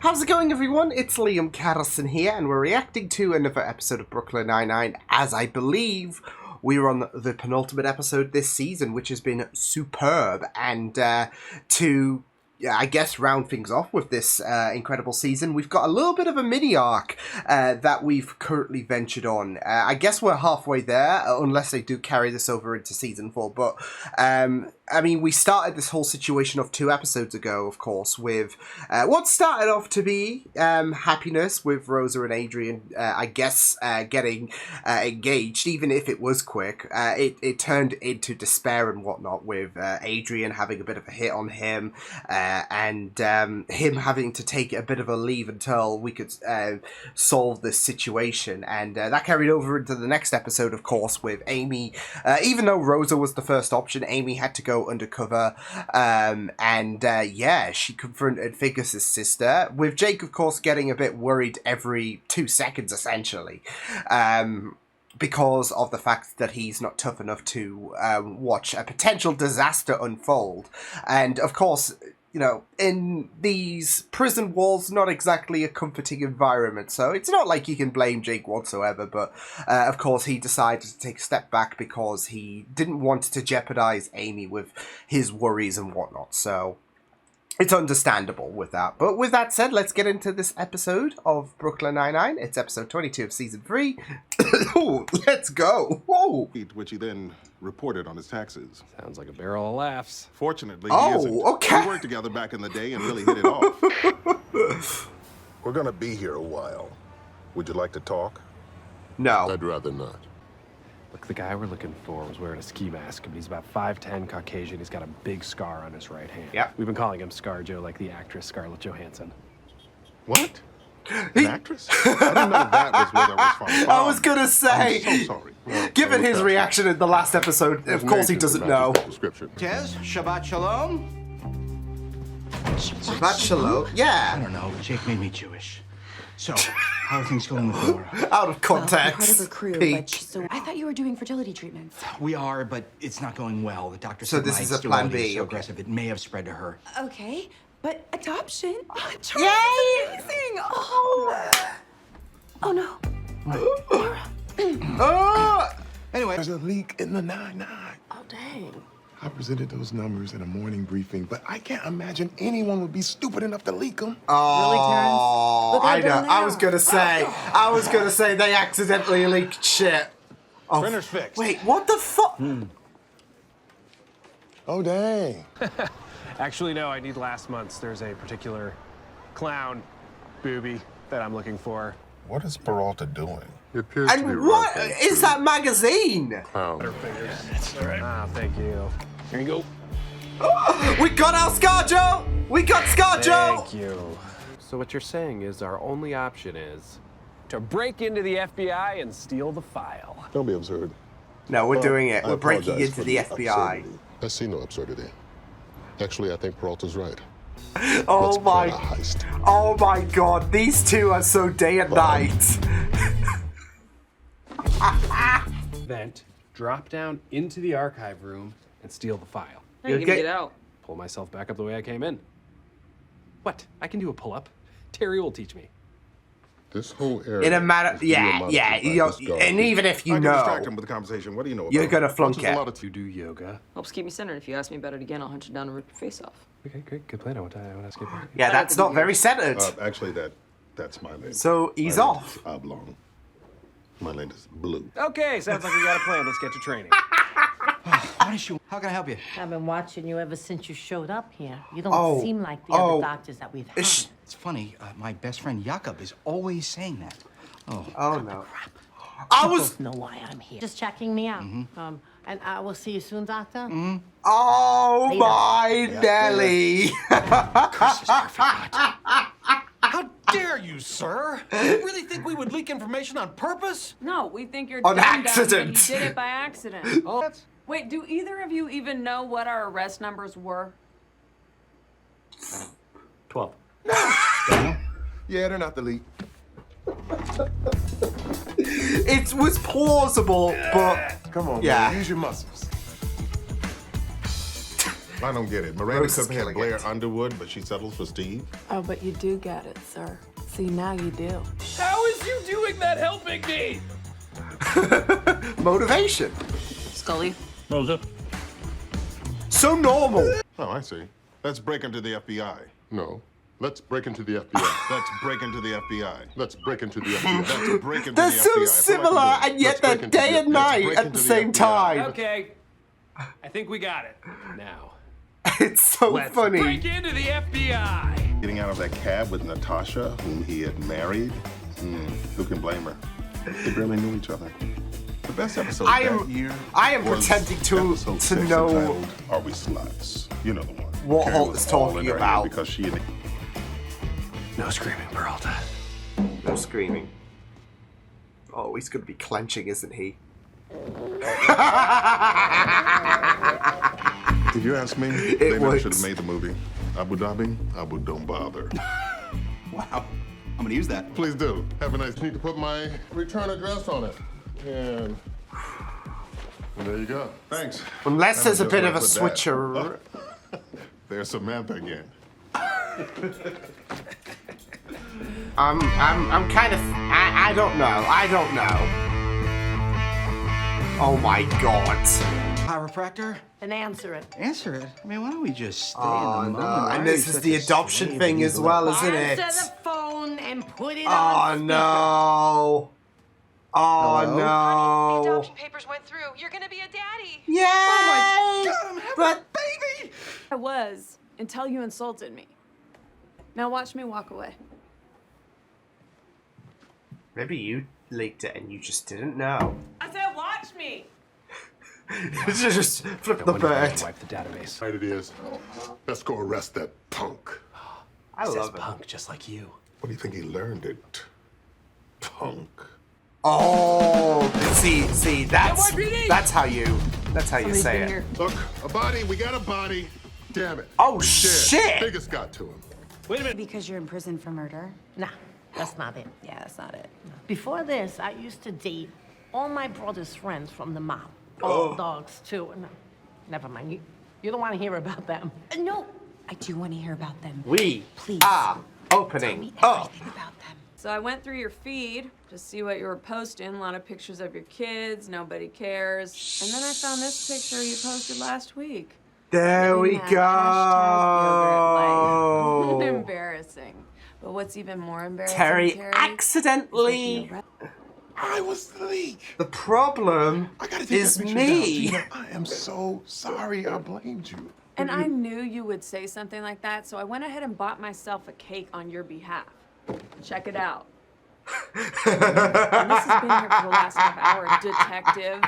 How's it going, everyone? It's Liam Carrison here, and we're reacting to another episode of Brooklyn Nine-Nine, as I believe we're on the penultimate episode this season, which has been superb. And to, I guess, round things off with this incredible season, we've got a little bit of a mini-arc that we've currently ventured on. I guess we're halfway there, unless they do carry this over into Season 4, but I mean, we started this whole situation off 2 episodes ago, of course, with what started off to be happiness with Rosa and Adrian, I guess, getting engaged, even if it was quick. It turned into despair and whatnot, with Adrian having a bit of a hit on him, and him having to take a bit of a leave until we could solve this situation. And that carried over into the next episode, of course, with Amy. Even though Rosa was the first option, Amy had to go undercover, yeah, she confronted Figus's sister, with Jake, of course, getting a bit worried every 2 seconds, essentially, because of the fact that he's not tough enough to watch a potential disaster unfold. And, of course, you know, in these prison walls, not exactly a comforting environment, so it's not like you can blame Jake whatsoever, but of course he decided to take a step back because he didn't want to jeopardize Amy with his worries and whatnot, so it's understandable with that. But with that said, let's get into this episode of Brooklyn Nine-Nine. It's episode 22 of Season 3. Ooh, let's go! Whoa! Which he then reported on his taxes. Sounds like a barrel of laughs. Fortunately, he isn't. Okay. We worked together back in the day and really hit it off. We're gonna be here a while. Would you like to talk? No. I'd rather not. Look, the guy we're looking for was wearing a ski mask, but he's about 5'10", Caucasian. He's got a big scar on his right hand. Yep. We've been calling him ScarJo, like the actress Scarlett Johansson. What? An actress? I didn't know that was where that was from. I was gonna say, I'm so sorry. Well, given his reaction in the last episode, of course he doesn't know. Tez, Shabbat Shalom. Shabbat Shalom? I Yeah. don't know. Jake made me Jewish. So, how are things going with Laura? Out of Well, we're part of context. her crew, Peak. but so I thought you were doing fertility treatments. We are, but it's not going well. The doctor So said this my is a plan sterility is B, so okay. aggressive it may have spread to her. Okay, but adoption. Oh, Yay! that's amazing! Oh no. Oh! Anyway, There's a leak in the 9-9. Oh dang. I presented those numbers in a morning briefing, but I can't imagine anyone would be stupid enough to leak them. Oh, Look, I I've been know. I there. was gonna say they accidentally leaked shit. Oh, Printer's fixed. wait, what the fuck? Oh, dang. Actually, no, I need last month's. There's a particular clown booby that I'm looking for. What is Peralta doing? It appears to be And what is that magazine? Ah, thank you. Here you go. We got our ScarJo! We got ScarJo! Thank you. So what you're saying is our only option is to break into the FBI and steal the file. Don't be absurd. No, we're doing it. I We're breaking apologize into for the FBI. absurdity. I see no absurdity. Actually, I think Peralta's right. Oh Let's plan a my, heist. oh my god, these two are so day and night. Vent, drop down into the archive room and steal the file. How are you You'll gonna get- get out? Pull myself back up the way I came in. What? I can do a pull-up. Terry will teach me. This whole area. In a matter, is being yeah, monitored yeah, by you know, this guard. and even if you I can know, distract him with the conversation. What do you know? you're about gonna it? flunk Bunches a it. lot of You do yoga. Helps keep me centered. If you ask me about it again, I'll hunt you down and rip your face off. Okay, great, good plan. I want to ask you about it. yeah, that's not very centered. Actually, that's my lane. So he's My lane off. is oblong. My lane is blue. Okay, sounds like we got a plan. Let's get to training. what is she? How can I help you? I've been watching you ever since you showed up here. You don't Oh, seem like the oh. other doctors that we've had. It's funny. My best friend Jakob is always saying that. Oh no. I You was. both know why I'm here. Just checking me out. And I will see you soon, Doctor. Oh Later. my Nelly. Chris is perfect. How dare you, sir? You really think we would leak information on purpose? No, we think you're On dumb dumb, accident. but you did it by accident. Oh, that's... Wait, do either of you even know what our arrest numbers were? 12. Yeah, they're not the lead. It was plausible, but Come on, Yeah. man. Use your muscles. I don't get it. Miranda Rose is could have killing Blair it. Underwood, but she settles for Steve. Oh, but you do get it, sir. See, now you do. How is you doing that helping me? Motivation. Scully. Rosa. So normal. Oh, I see. Let's break into the FBI. No. Let's break into the FBI. Let's break into the FBI. Let's break into the FBI. Let's break into They're the FBI. so I feel similar, like I'm and yet doing it. they're Let's break into day the- and let's night break at into the same FBI. time. Okay. I think we got it. Now, It's so let's funny. break into the FBI. Getting out of that cab with Natasha, whom he had married. Who can blame her? They barely knew each other. The best episode I of am- that year I am was pretending to episode 6 know entitled, Are We Sluts? You know the one. what Carrie Holt was is all talking in her head about. because she and No screaming, Peralta. No screaming. Oh, he's going to be clenching, isn't he? If you ask me, It they never works. should have made the movie. Abu Dhabi, Abu don't bother. Wow. I'm gonna use that. Please do. Have a nice. Need to put my return address on it. And there you go. Thanks. Unless there's a Just bit wanna of a put that. switcher. There's Samantha again. I'm kind of. I don't know. I don't know. Oh my god. Chiropractor? Then answer it. Answer it. I mean, why don't we just stay Oh in the no. moment? Why And are this you is such the a adoption slave thing to as these well, little- isn't it? Answer the phone and put it Oh on speaker. no. Oh Hello? no. Adoption papers went through. You're gonna be a daddy. Yay! God, I'm having But a baby! I was until you insulted me. Now watch me walk away. maybe you leaked it and you just didn't know. I said watch me. Just flip the Wonder if I bird. can wipe the database. Right it is. Let's go arrest that punk. I Says love it. punk, just like you. What do you think he learned it? Punk. Oh, see, that's NYPD! how you Somebody's say been it. here. Look, a body. We got a body. Damn it. Oh, He's dead. shit. Biggest got to him. Wait a minute. Because you're in prison for murder? Nah, that's not it. Yeah, that's not it. Before this, I used to date all my brother's friends from the mob. All dogs, too. No, never mind. You don't want to hear about them. No, I do want to hear about them. We Please. are Tell opening me up. everything about them. So I went through your feed to see what you were posting. A lot of pictures of your kids. Nobody cares. And then I found this picture you posted last week. There we Living that hashtag yogurt life. go. Embarrassing. But what's even more embarrassing, Terry Terry? accidentally. I was the leak. The problem I gotta take is that picture me. down. Gina, I am so sorry. I blamed you. And I knew you would say something like that, so I went ahead and bought myself a cake on your behalf. Check it out. And this has been here for the last half hour, detective.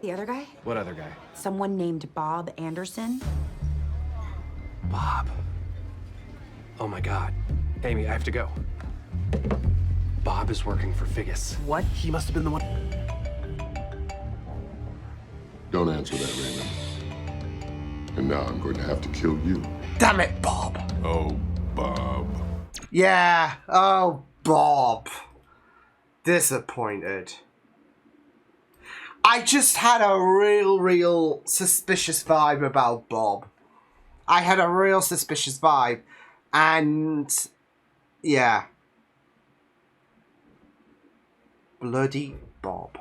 The other guy? What other guy? Someone named Bob Anderson? Bob. Oh my god. Amy, I have to go. Bob is working for Figgis. What? He must have been the one. Don't answer that, Raymond. And now I'm going to have to kill you. Damn it, Bob. Oh, Bob. Yeah. Oh, Bob. Disappointed. I just had a real suspicious vibe about Bob. I had a real suspicious vibe. And yeah. Bloody Bob.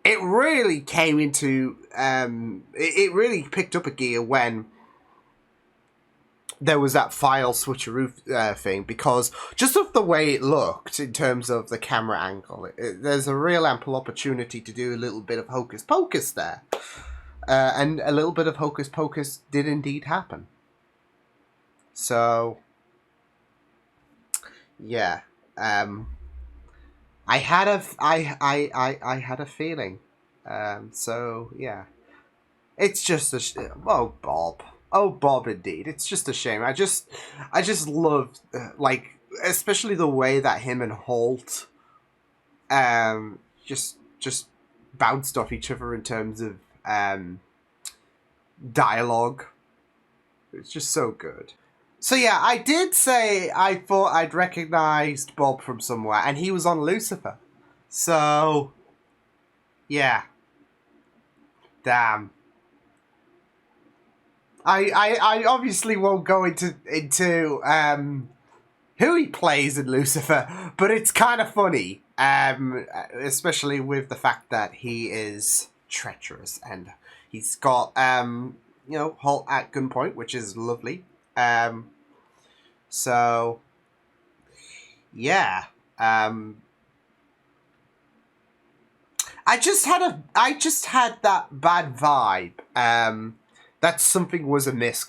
It really came into it really picked up a gear when there was that file switcheroo thing, because just of the way it looked in terms of the camera angle, there's a real ample opportunity to do a little bit of hocus pocus there. And a little bit of hocus pocus did indeed happen. So, yeah. I had a feeling. So, yeah. It's just oh, Bob. Oh, Bob, indeed. It's just a shame. I just love, like, especially the way that him and Holt, just bounced off each other in terms of, dialogue. It's just so good. So yeah, I did say I thought I'd recognized Bob from somewhere, and he was on Lucifer. So, yeah. Damn. I obviously won't go into who he plays in Lucifer, but it's kind of funny, especially with the fact that he is treacherous and he's got Holt at gunpoint, which is lovely. So yeah, I just had that bad vibe. That something was amiss.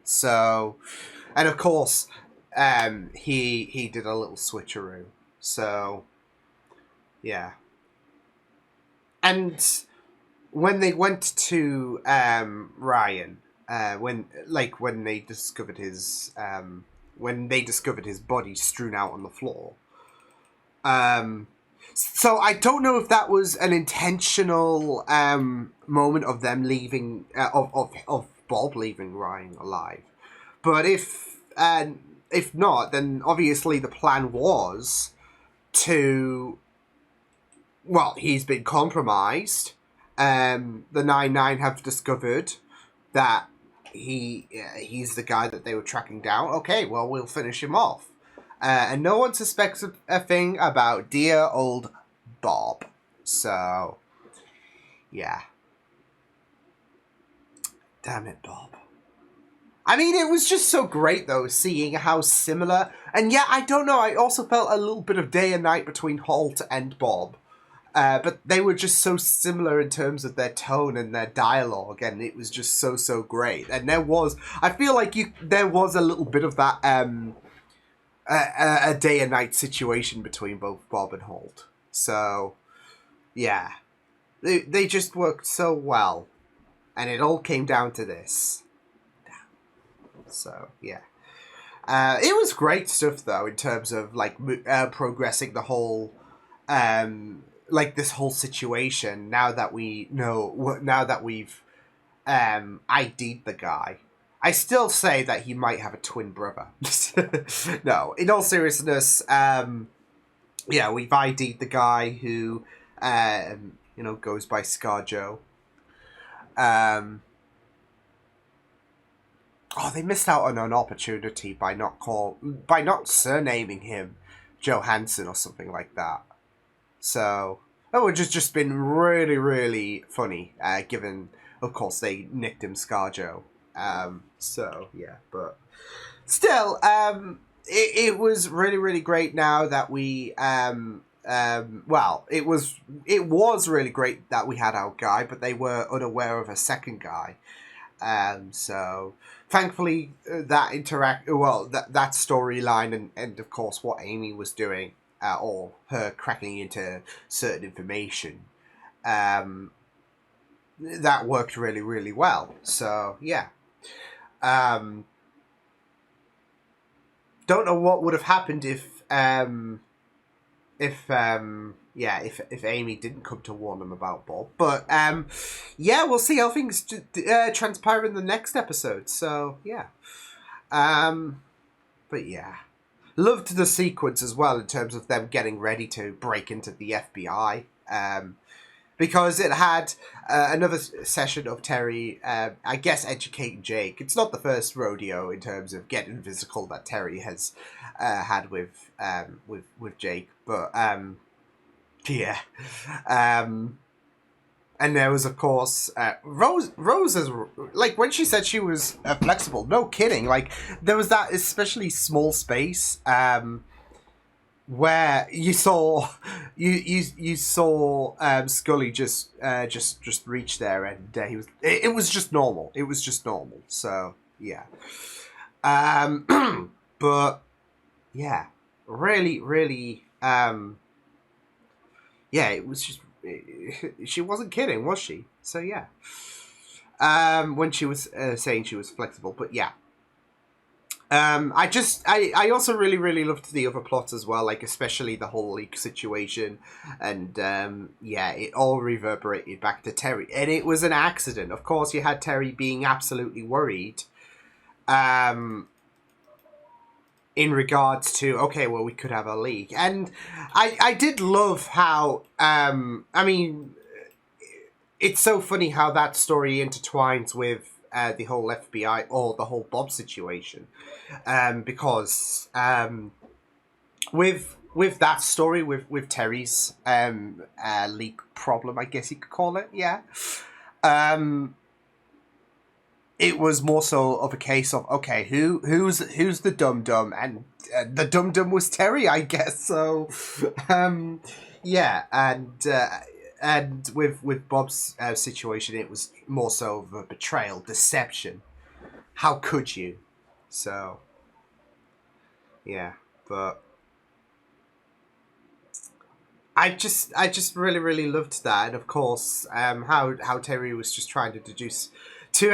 So, and of course, he did a little switcheroo. So, yeah. And when they went to Ryan, when they discovered his body strewn out on the floor. So I don't know if that was an intentional moment of them leaving, of Bob leaving Ryan alive. But if not, then obviously the plan was to, well, he's been compromised. The 9-9 have discovered that he's the guy that they were tracking down. Okay, well, we'll finish him off. And no one suspects a thing about dear old Bob. So, yeah. Damn it, Bob. I mean, it was just so great, though, seeing how similar... And yeah, I don't know, I also felt a little bit of day and night between Holt and Bob. But they were just so similar in terms of their tone and their dialogue, and it was just so great. And I feel like there was a little bit of that... a day and night situation between both Bob and Holt. So, yeah. They just worked so well. And it all came down to this. So, yeah. It was great stuff, though, in terms of, progressing the whole, this whole situation, now that we've, ID'd the guy. I still say that he might have a twin brother. No, in all seriousness, we've ID'd the guy who, goes by ScarJo. They missed out on an opportunity by not surnaming him Johansson or something like that. So that would just been really, really funny, given, of course, they nicked him ScarJo. So yeah, but still, it was really, really great now that we, it was really great that we had our guy, but they were unaware of a second guy. So thankfully that storyline and of course what Amy was doing, or her cracking into certain information, that worked really, really well. So yeah. Don't know what would have happened if Amy didn't come to warn them about Bob. But we'll see how things transpire in the next episode. So yeah. But yeah. Loved the sequence as well in terms of them getting ready to break into the FBI. Because it had another session of Terry, I guess, educating Jake. It's not the first rodeo in terms of getting physical that Terry has had with Jake, but yeah. And there was, of course, Rose is, when she said she was flexible, no kidding. There was that especially small space where you saw Scully just reach there, and he was. It was just normal. It was just normal. So yeah. But yeah, really, really. It was just. She wasn't kidding, was she? So yeah. When she was saying she was flexible, but yeah. I also really, really loved the other plots as well, especially the whole leak situation, and it all reverberated back to Terry, and it was an accident. Of course, you had Terry being absolutely worried, in regards to, okay, well, we could have a leak, and I did love how, it's so funny how that story intertwines with the whole FBI or the whole Bob situation, because with that story with Terry's leak problem, I guess you could call it, yeah. It was more so of a case of, okay, who's the dum-dum, and the dum-dum was Terry, I guess. So yeah, and with Bob's situation, it was more so of a betrayal, deception. How could you? So yeah, but I just really loved that, and of course, how Terry was just trying to deduce to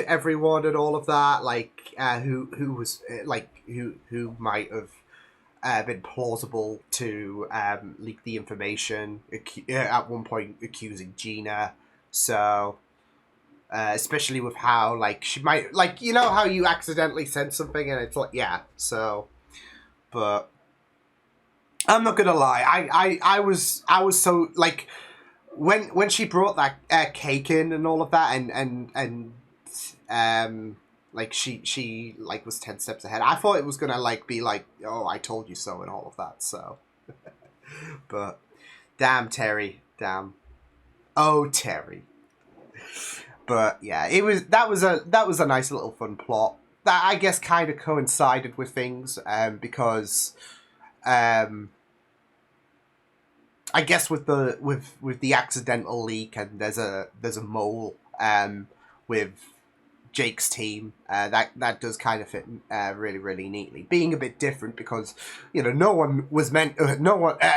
everyone and all of that, like who was who might have been plausible to leak the information, at one point accusing Gina. So especially with how like she might, like, you know how you accidentally send something and it's like, yeah. So, but I'm not gonna lie, I was so like when she brought that cake in and all of that, and like she like was 10 steps ahead. I thought it was gonna like be like, oh, I told you so and all of that. So, but damn Terry, damn, oh Terry. But yeah, that was a nice little fun plot that I guess kind of coincided with things, because I guess with the accidental leak, and there's a mole with Jake's team, that does kind of fit really neatly, being a bit different because, you know,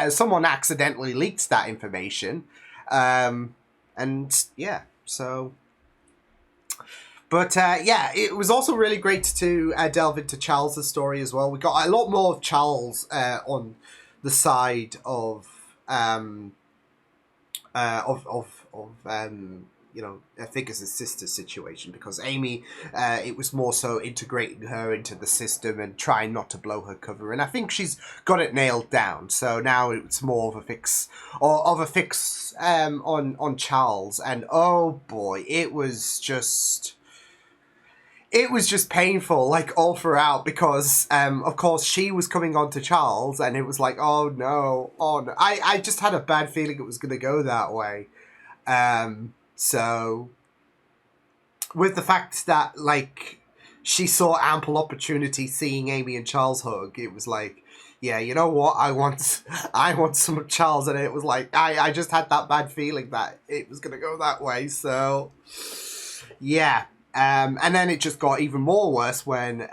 someone accidentally leaks that information, and yeah, so. But yeah, it was also really great to delve into Charles's story as well. We got a lot more of Charles on the side of you know, I think it's his sister's situation, because Amy, it was more so integrating her into the system and trying not to blow her cover, and I think she's got it nailed down. So now it's more of a fix, on Charles, and oh boy, it was just painful, like, all throughout, because of course she was coming on to Charles, and it was like, oh no. I just had a bad feeling it was going to go that way. So with the fact that, like, she saw ample opportunity seeing Amy and Charles hug, it was like, yeah, you know what, I want some of Charles, and it was like, I just had that bad feeling that it was going to go that way. So yeah. And then it just got even more worse when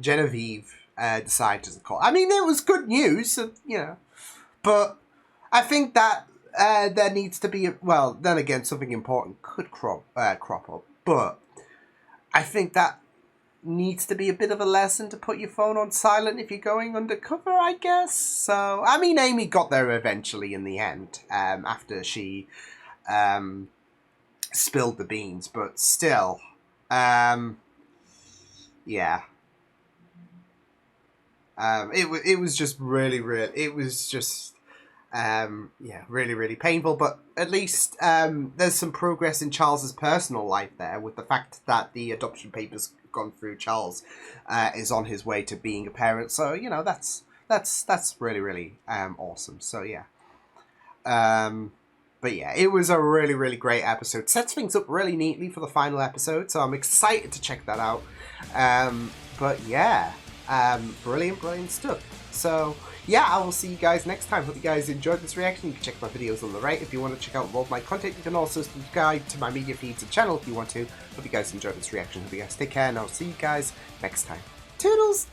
Genevieve decided to call. I mean, it was good news, you know, but I think that there needs to be, well, then again, something important could crop up, but I think that needs to be a bit of a lesson to put your phone on silent if you're going undercover, I guess. So, I mean, Amy got there eventually in the end, after she spilled the beans, but still. Yeah. It was just really, it was just, yeah, really painful, but at least, there's some progress in Charles's personal life there, with the fact that the adoption papers gone through. Charles, is on his way to being a parent, so, you know, that's really, awesome, so yeah. But yeah, it was a really great episode. Sets things up really neatly for the final episode, so I'm excited to check that out. But yeah, brilliant stuff. So yeah, I will see you guys next time. Hope you guys enjoyed this reaction. You can check my videos on the right if you want to check out more of my content. You can also subscribe to my media feeds and channel if you want to. Hope you guys enjoyed this reaction. Hope you guys take care, and I'll see you guys next time. Toodles!